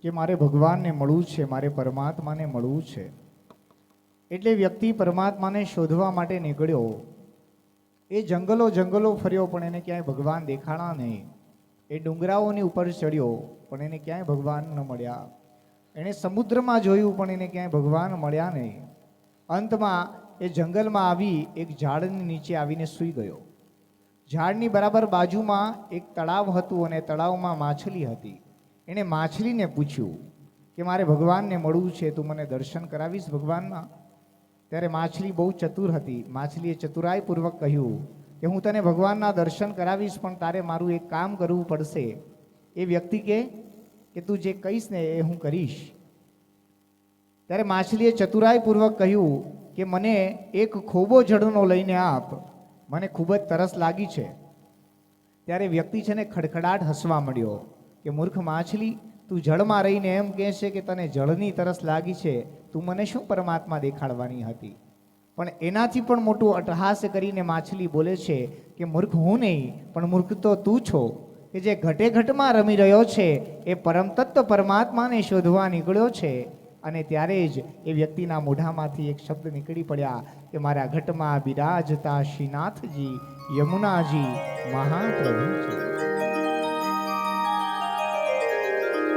કે મારે ભગવાનને મળવું છે, મારે પરમાત્માને મળવું છે. એટલે વ્યક્તિ પરમાત્માને શોધવા માટે નીકળ્યો. એ જંગલો જંગલો ફર્યો પણ એને ક્યાંય ભગવાન દેખાણા નહીં. એ ડુંગરાઓની ઉપર ચડ્યો પણ એને ક્યાંય ભગવાન ન મળ્યા. એણે સમુદ્રમાં જોયું પણ એને ક્યાંય ભગવાન મળ્યા નહીં. અંતમાં એ જંગલમાં આવી એક ઝાડની નીચે આવીને સૂઈ ગયો. ઝાડની બરાબર બાજુમાં એક તળાવ હતું અને તળાવમાં માછલી હતી. એણે માછલીને પૂછ્યું કે મારે ભગવાનને મળવું છે, તું મને દર્શન કરાવીશ ભગવાનના? ત્યારે માછલી બહુ ચતુર હતી. માછલીએ ચતુરાઈપૂર્વક કહ્યું કે હું તને ભગવાનના દર્શન કરાવીશ, પણ તારે મારું એક કામ કરવું પડશે. એ વ્યક્તિ કે તું જે કહીશ ને એ હું કરીશ. ત્યારે માછલીએ ચતુરાઈપૂર્વક કહ્યું કે મને એક ખોબો જળનો લઈને આપ, મને ખૂબ જ તરસ લાગી છે. ત્યારે વ્યક્તિ છે ને ખડખડાટ હસવા મળ્યો કે મૂર્ખ માછલી, તું જળમાં રહીને એમ કહે છે કે તને જળની તરસ લાગી છે, તું મને શું પરમાત્મા દેખાડવાની હતી? પણ એનાથી પણ મોટું અટ્ટહાસ્ય કરીને માછલી બોલે છે કે મૂર્ખ હું નહીં, પણ મૂર્ખ તો તું છો, કે જે ઘટે ઘટમાં રમી રહ્યો છે એ પરમ તત્વ પરમાત્માને શોધવા નીકળ્યો છે. અને ત્યારે જ એ વ્યક્તિના મોઢામાંથી એક શબ્દ નીકળી પડ્યા કે મારા ઘટમાં બિરાજતા શ્રીનાથજી, યમુનાજી, મહાપ્રભુજી.